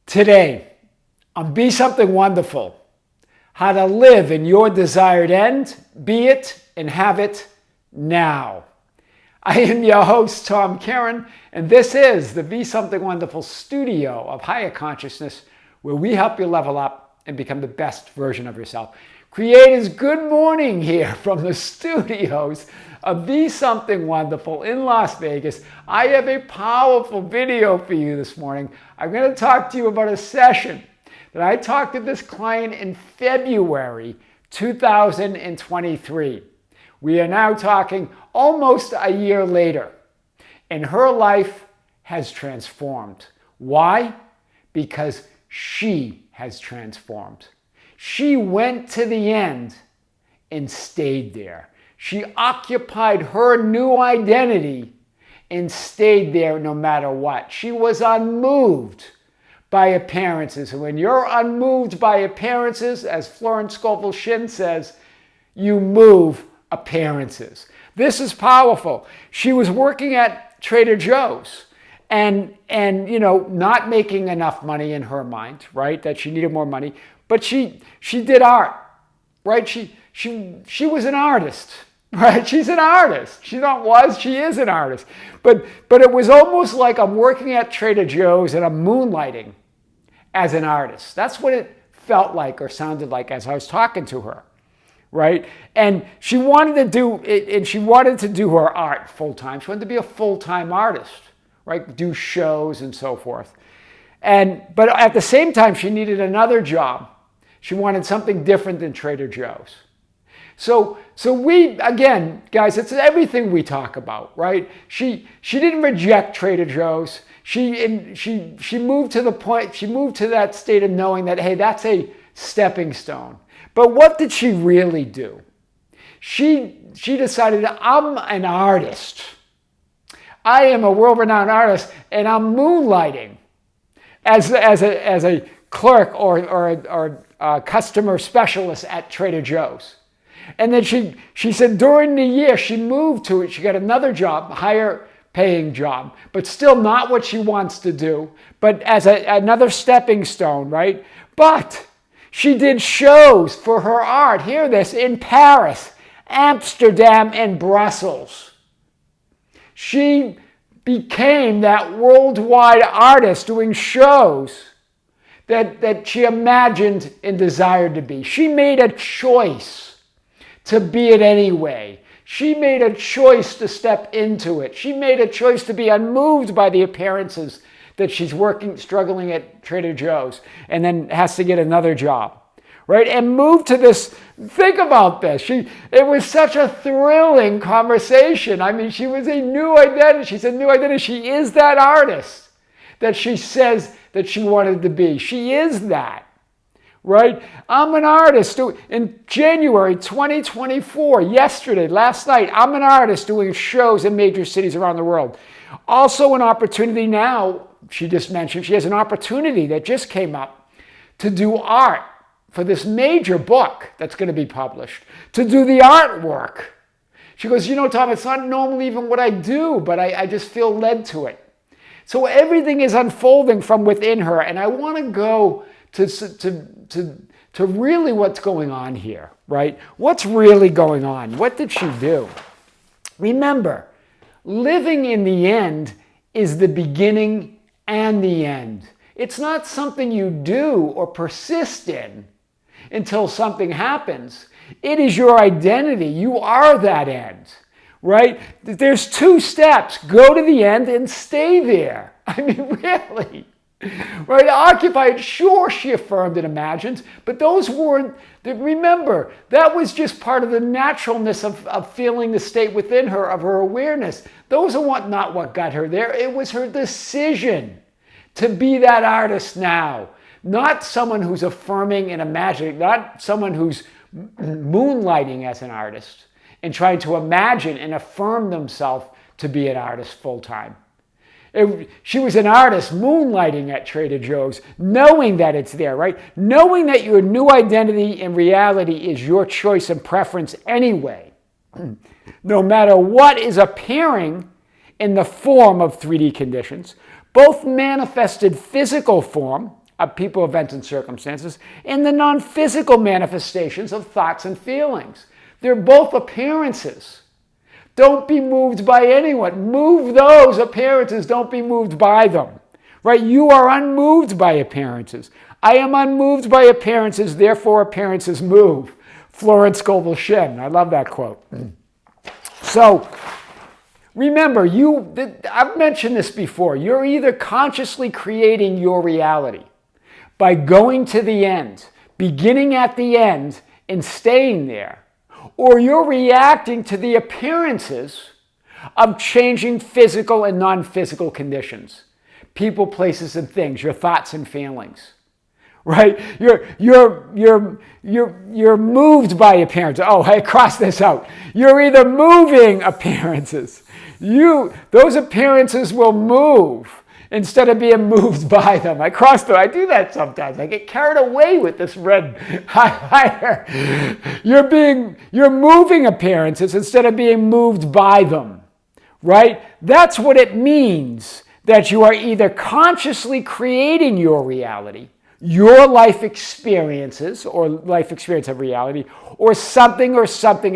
Today, on Be Something Wonderful, how to live in your desired end, be it and have it now. I am your host, Tom Kearin, and this is the Be Something Wonderful studio of higher consciousness, where we help you level up and become the best version of yourself. Creators, good morning here from the studios of Be Something Wonderful in Las Vegas. I have a powerful video for you this morning. I'm going to talk to you about a session that I talked to this client in February 2023. We are now talking almost a year later, and her life has transformed. Why? Because she has transformed. She went to the end and stayed there. She occupied her new identity and stayed there no matter what. She was unmoved by appearances. And when you're unmoved by appearances, as Florence Scovel Shinn says, you move appearances. This is powerful. She was working at Trader Joe's and not making enough money in her mind, right? That she needed more money. But she did art, right? She was an artist, right? She's an artist. She is an artist. But it was almost like I'm working at Trader Joe's and I'm moonlighting as an artist. That's what it felt like or sounded like as I was talking to her, right? And she wanted to do her art full time. She wanted to be a full-time artist, right? Do shows and so forth. But at the same time, she needed another job. She wanted something different than Trader Joe's. So we, again, guys, it's everything we talk about, right? She didn't reject Trader Joe's. She moved to the point, she moved to that state of knowing that, hey, that's a stepping stone. But what did she really do? She decided, I'm an artist. I am a world-renowned artist, and I'm moonlighting as a clerk or a customer specialist at Trader Joe's. And then she said during the year she moved to it. She got another job, higher paying job, but still not what she wants to do, but as another stepping stone, right? But she did shows for her art, hear this, in Paris, Amsterdam, and Brussels. She became that worldwide artist doing shows that she imagined and desired to be. She made a choice to be it anyway. She made a choice to step into it. She made a choice to be unmoved by the appearances that she's struggling at Trader Joe's and then has to get another job, right? And move to this, think about this. It was such a thrilling conversation. I mean, she was a new identity. She's a new identity. She is that artist that she says that she wanted to be. She is that, right? I'm an artist. In January 2024, last night, I'm an artist doing shows in major cities around the world. Also an opportunity now, she just mentioned, she has an opportunity that just came up to do art for this major book that's going to be published, to do the artwork. She goes, Tom, it's not normally even what I do, but I just feel led to it. So everything is unfolding from within her, and I want to go to really what's going on here, right? What's really going on? What did she do? Remember, living in the end is the beginning and the end. It's not something you do or persist in until something happens. It is your identity. You are that end, right? There's two steps. Go to the end and stay there. I mean, really. Right? Occupied, sure, she affirmed and imagined, but those weren't, remember, that was just part of the naturalness of feeling the state within her, of her awareness. Those are not what got her there. It was her decision to be that artist now. Not someone who's affirming and imagining, not someone who's moonlighting as an artist and trying to imagine and affirm themselves to be an artist full time. She was an artist moonlighting at Trader Joe's, knowing that it's there, right? Knowing that your new identity and reality is your choice and preference anyway. No matter what is appearing in the form of 3D conditions, both manifested physical form, people, events, and circumstances, and the non-physical manifestations of thoughts and feelings. They're both appearances. Don't be moved by anyone. Move those appearances. Don't be moved by them. Right? You are unmoved by appearances. I am unmoved by appearances, therefore appearances move. Florence Scovel Shinn. I love that quote. So, remember, I've mentioned this before. You're either consciously creating your reality by going to the end, beginning at the end, and staying there, or you're reacting to the appearances of changing physical and non-physical conditions. People, places, and things, your thoughts and feelings. Right? You're moved by appearances. Oh, I crossed this out. You're either moving appearances. Those appearances will move instead of being moved by them. I do that sometimes. I get carried away with this red highlighter. You're moving appearances instead of being moved by them. Right? That's what it means, that you are either consciously creating your reality, your life experiences, or life experience of reality, or something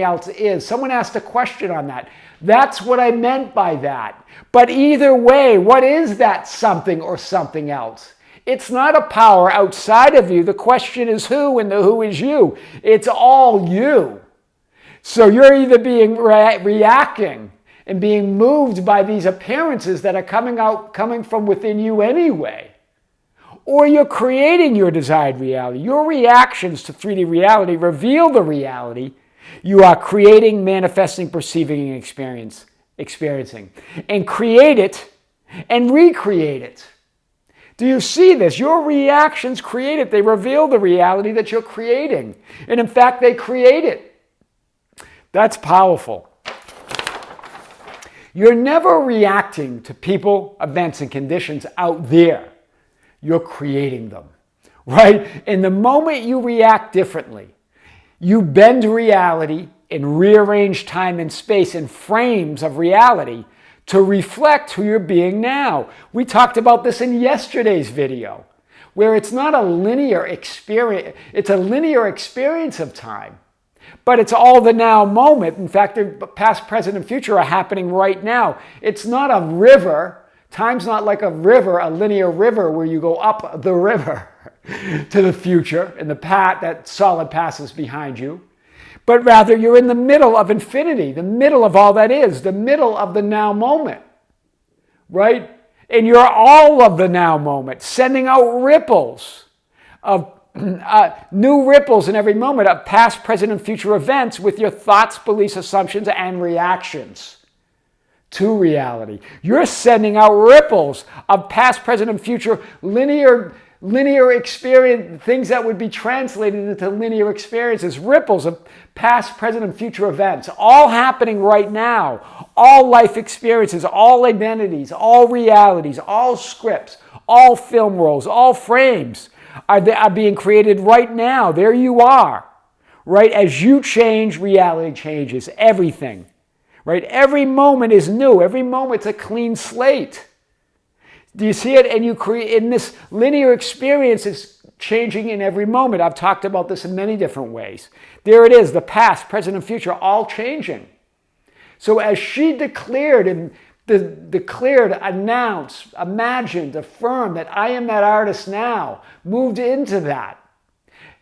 else is. Someone asked a question on that. That's what I meant by that. But either way, what is that something or something else? It's not a power outside of you. The question is who, and the who is you. It's all you. So you're either being reacting and being moved by these appearances that are coming from within you anyway, or you're creating your desired reality. Your reactions to 3D reality reveal the reality you are creating, manifesting, perceiving, and experiencing. And create it and recreate it. Do you see this? Your reactions create it. They reveal the reality that you're creating. And in fact, they create it. That's powerful. You're never reacting to people, events, and conditions out there. You're creating them, right? And the moment you react differently, you bend reality and rearrange time and space in frames of reality to reflect who you're being now. We talked about this in yesterday's video, where it's not a linear experience, it's a linear experience of time. But it's all the now moment. In fact, the past, present, and future are happening right now. It's not a river. Time's not like a river, a linear river where you go up the river to the future and the path, that solid passes behind you. But rather, you're in the middle of infinity, the middle of all that is, the middle of the now moment. Right? And you're all of the now moment, sending out ripples of new ripples in every moment of past, present, and future events with your thoughts, beliefs, assumptions, and reactions to reality. You're sending out ripples of past, present, and future linear experience, things that would be translated into linear experiences, ripples of past, present, and future events, all happening right now. All life experiences, all identities, all realities, all scripts, all film rolls, all frames are being created right now. There you are. Right? As you change, reality changes. Everything. Right? Every moment is new. Every moment's a clean slate. Do you see it? And you create in this linear experience, it's changing in every moment. I've talked about this in many different ways. There it is, the past, present, and future, all changing. So as she declared, announced, imagined, affirmed that I am that artist now, moved into that.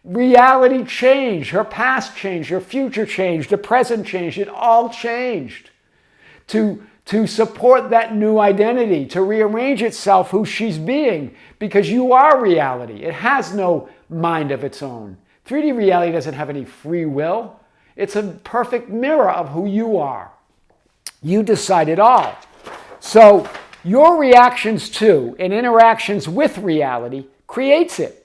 Reality changed, her past changed, her future changed, the present changed, it all changed to support that new identity, to rearrange itself who she's being, because you are reality. It has no mind of its own. 3D reality doesn't have any free will. It's a perfect mirror of who you are. You decide it all. So your reactions to and interactions with reality creates it.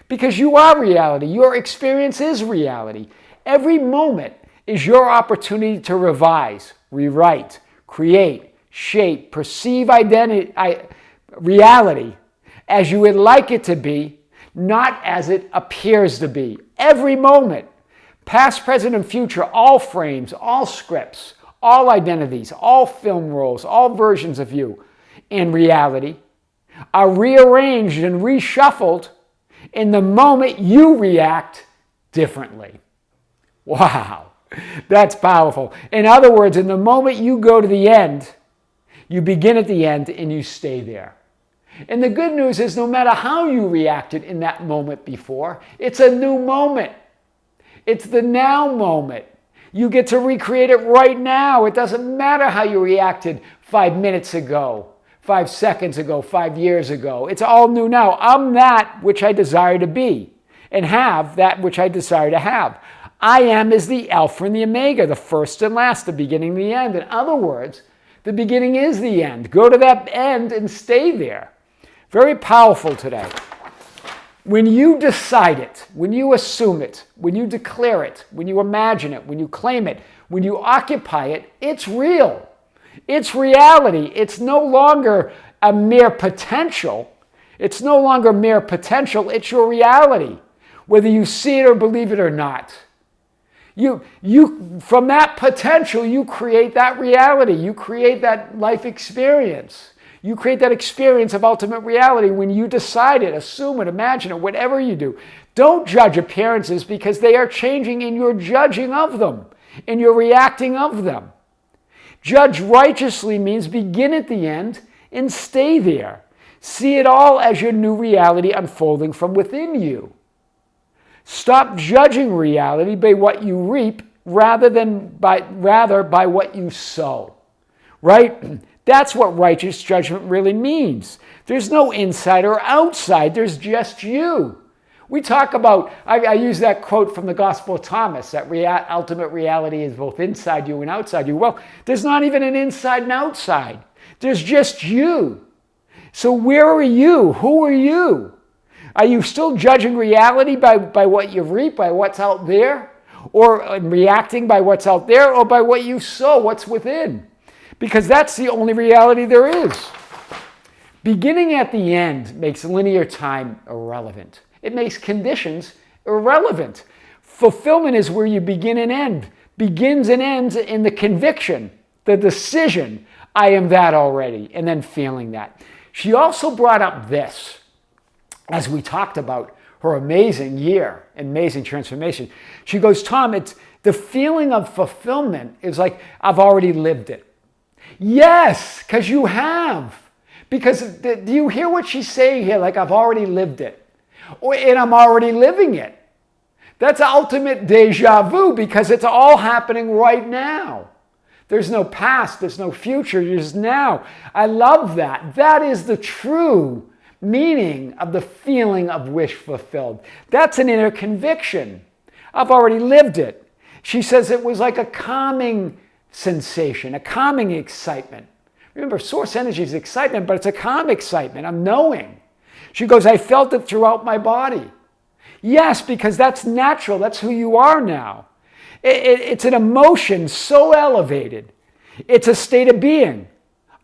Because you are reality. Your experience is reality. Every moment is your opportunity to revise, rewrite, create, shape, perceive reality as you would like it to be, not as it appears to be. Every moment, past, present, and future, all frames, all scripts, all identities, all film rolls, all versions of you in reality are rearranged and reshuffled In the moment, you react differently. Wow, that's powerful. In other words, in the moment you go to the end, you begin at the end and you stay there. And the good news is no matter how you reacted in that moment before, it's a new moment. It's the now moment. You get to recreate it right now. It doesn't matter how you reacted 5 minutes ago, 5 seconds ago, 5 years ago. It's all new now. I'm that which I desire to be and have that which I desire to have. I am is the Alpha and the Omega, the first and last, the beginning and the end. In other words, the beginning is the end. Go to that end and stay there. Very powerful today. When you decide it, when you assume it, when you declare it, when you imagine it, when you claim it, when you occupy it, it's real. It's reality. It's no longer a mere potential. It's no longer mere potential. It's your reality, whether you see it or believe it or not. From that potential, you create that reality. You create that life experience. You create that experience of ultimate reality when you decide it, assume it, imagine it, whatever you do. Don't judge appearances because they are changing and you're judging of them and you're reacting of them. Judge righteously means begin at the end and stay there. See it all as your new reality unfolding from within you. Stop judging reality by what you reap rather by what you sow. Right? That's what righteous judgment really means. There's no inside or outside. There's just you. We talk about, I use that quote from the Gospel of Thomas, that ultimate reality is both inside you and outside you. Well, there's not even an inside and outside. There's just you. So where are you? Who are you? Are you still judging reality by what you reap, by what's out there? Or reacting by what's out there, or by what you sow, what's within? Because that's the only reality there is. Beginning at the end makes linear time irrelevant. It makes conditions irrelevant. Fulfillment is where you begin and end. Begins and ends in the conviction, the decision, I am that already, and then feeling that. She also brought up this, as we talked about her amazing year, amazing transformation. She goes, Tom, it's the feeling of fulfillment is like, I've already lived it. Yes, because you have. Because do you hear what she's saying here? Like, I've already lived it. And I'm already living it. That's ultimate deja vu because it's all happening right now. There's no past, there's no future, there's now. I love that. That is the true meaning of the feeling of wish fulfilled. That's an inner conviction. I've already lived it. She says it was like a calming sensation, a calming excitement. Remember, source energy is excitement, but it's a calm excitement. I'm knowing. She goes, I felt it throughout my body. Yes, because that's natural. That's who you are now. It's an emotion so elevated. It's a state of being,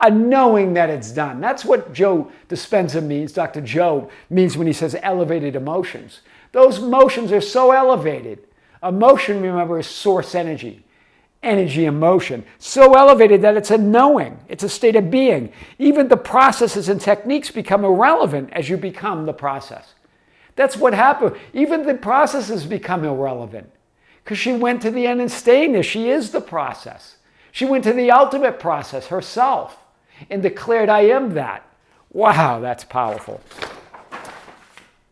a knowing that it's done. That's what Joe Dispenza means, Dr. Joe means when he says elevated emotions. Those emotions are so elevated. Emotion, remember, is source energy. Energy, emotion, so elevated that it's a knowing, it's a state of being. Even the processes and techniques become irrelevant as you become the process. That's what happened. Even the processes become irrelevant because she went to the end and staying there. She is the process. She went to the ultimate process herself and declared, I am that. Wow, that's powerful.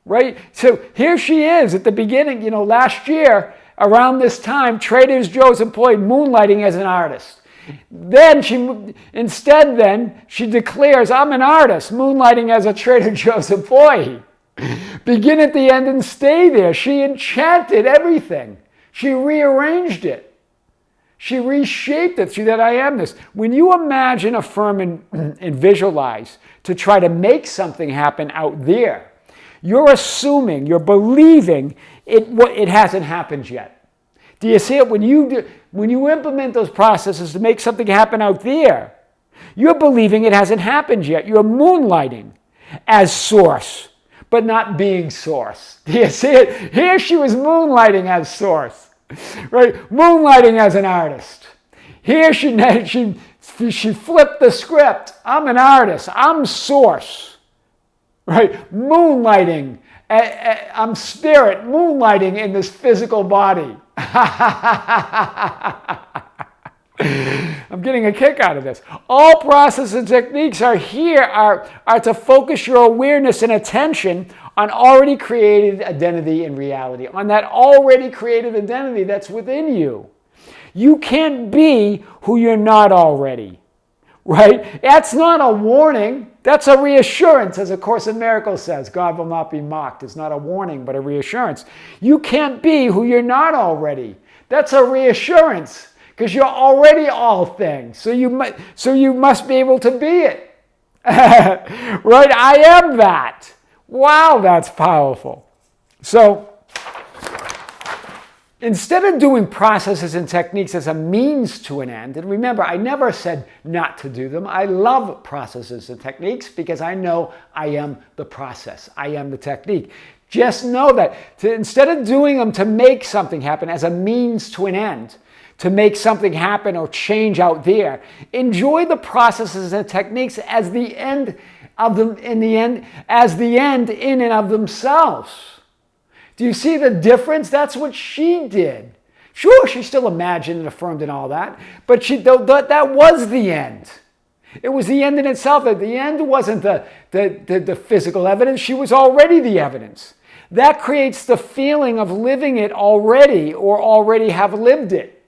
Right? So here she is at the beginning, last year, around this time, Trader Joe's employed Moonlighting as an artist. Then she declares, I'm an artist, Moonlighting as a Trader Joe's employee. Begin at the end and stay there. She enchanted everything. She rearranged it. She reshaped it through that I amness. When you imagine, affirm, and visualize to try to make something happen out there, you're assuming, you're believing it hasn't happened yet. Do you see it? When you implement those processes to make something happen out there, you're believing it hasn't happened yet. You're moonlighting as source, but not being source. Do you see it? Here she was moonlighting as source, right? Moonlighting as an artist. Here she flipped the script. I'm an artist. I'm source, right? Moonlighting I'm spirit moonlighting in this physical body. I'm getting a kick out of this. All processes and techniques are to focus your awareness and attention on already created identity and reality, on that already created identity that's within you. You can't be who you're not already, right? That's not a warning. That's a reassurance, as A Course in Miracles says. God will not be mocked. It's not a warning, but a reassurance. You can't be who you're not already. That's a reassurance. Because you're already all things. So you must be able to be it. Right? I am that. Wow, that's powerful. So instead of doing processes and techniques as a means to an end, and remember, I never said not to do them. I love processes and techniques because I know I am the process. I am the technique. Just know that instead of doing them to make something happen as a means to an end, to make something happen or change out there, enjoy the processes and techniques as the end in and of themselves. Do you see the difference? That's what she did. Sure, she still imagined and affirmed and all that, but that was the end. It was the end in itself. The end wasn't the physical evidence. She was already the evidence. That creates the feeling of living it already or already have lived it.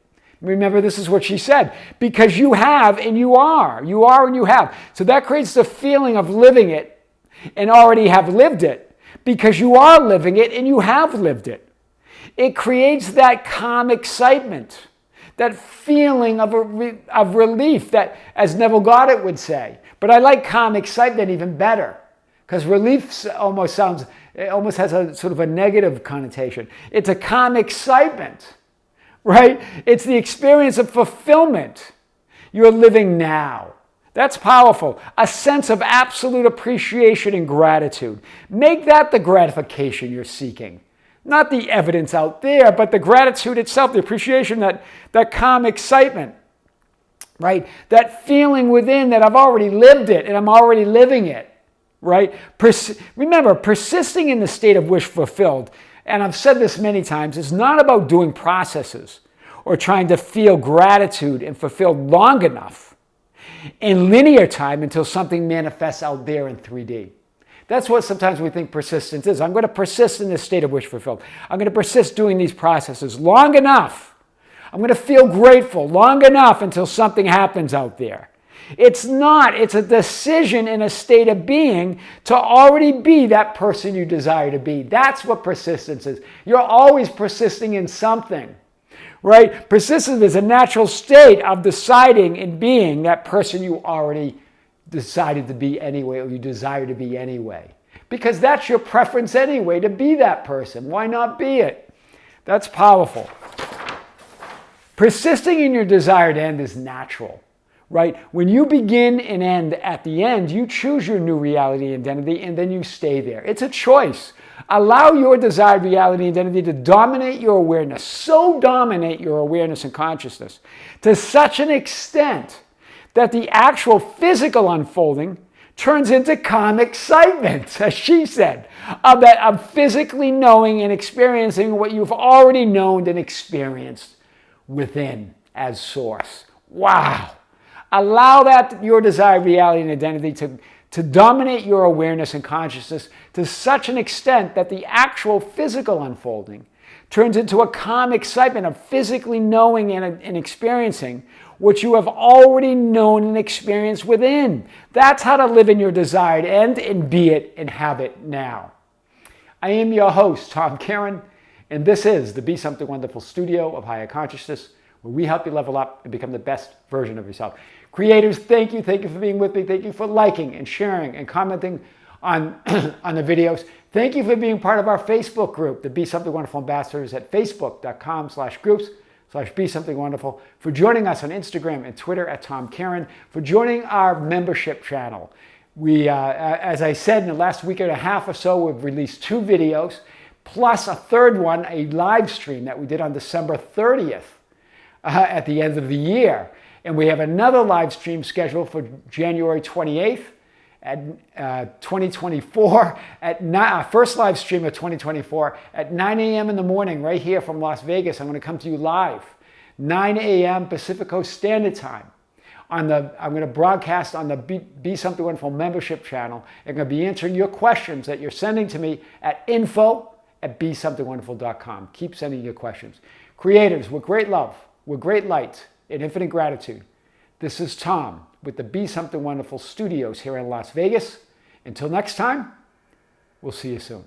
Remember, this is what she said. Because you have and you are. You are and you have. So that creates the feeling of living it and already have lived it. Because you are living it and you have lived it. It creates that calm excitement. That feeling of relief that, as Neville Goddard would say. But I like calm excitement even better. Because relief almost has a sort of a negative connotation. It's a calm excitement. Right? It's the experience of fulfillment. You're living now. That's powerful. A sense of absolute appreciation and gratitude. Make that the gratification you're seeking. Not the evidence out there, but the gratitude itself, the appreciation, that calm excitement. Right? That feeling within that I've already lived it and I'm already living it. Right? Remember, persisting in the state of wish fulfilled, and I've said this many times, it's not about doing processes or trying to feel gratitude and fulfilled long enough in linear time until something manifests out there in 3D. That's what sometimes we think persistence is. I'm going to persist in this state of wish fulfilled. I'm going to persist doing these processes long enough. I'm going to feel grateful long enough until something happens out there. It's not. It's a decision in a state of being to already be that person you desire to be. That's what persistence is. You're always persisting in something, right? Persistence is a natural state of deciding and being that person you already decided to be anyway, or you desire to be anyway. Because that's your preference anyway, to be that person. Why not be it? That's powerful. Persisting in your desired end is natural. Right? When you begin and end at the end, you choose your new reality identity and then you stay there. It's a choice. Allow your desired reality identity to dominate your awareness, so dominate your awareness and consciousness to such an extent that the actual physical unfolding turns into calm excitement, as she said, of physically knowing and experiencing what you've already known and experienced within as source. Wow. Allow your desired reality and identity to dominate your awareness and consciousness to such an extent that the actual physical unfolding turns into a calm excitement of physically knowing and experiencing what you have already known and experienced within. That's how to live in your desired end and be it and have it now. I am your host, Tom Kearin, and this is the Be Something Wonderful studio of higher consciousness, where we help you level up and become the best version of yourself. Creators, thank you. Thank you for being with me. Thank you for liking and sharing and commenting on the videos. Thank you for being part of our Facebook group, the Be Something Wonderful Ambassadors at facebook.com/groups/Be Something Wonderful, for joining us on Instagram and Twitter at Tom Kearin, for joining our membership channel. We, as I said, in the last week and a half or so, we've released 2 videos, plus a third one, a live stream that we did on December 30th at the end of the year. And we have another live stream scheduled for January 28th at 2024, first live stream of 2024 at 9 a.m. in the morning right here from Las Vegas. I'm going to come to you live, 9 a.m. Pacific Coast Standard Time. I'm going to broadcast on the Be Something Wonderful membership channel. I'm going to be answering your questions that you're sending to me at info@besomethingwonderful.com. Keep sending your questions. Creators, with great love, with great light, and infinite gratitude, this is Tom with the Be Something Wonderful studios here in Las Vegas. Until next time, we'll see you soon.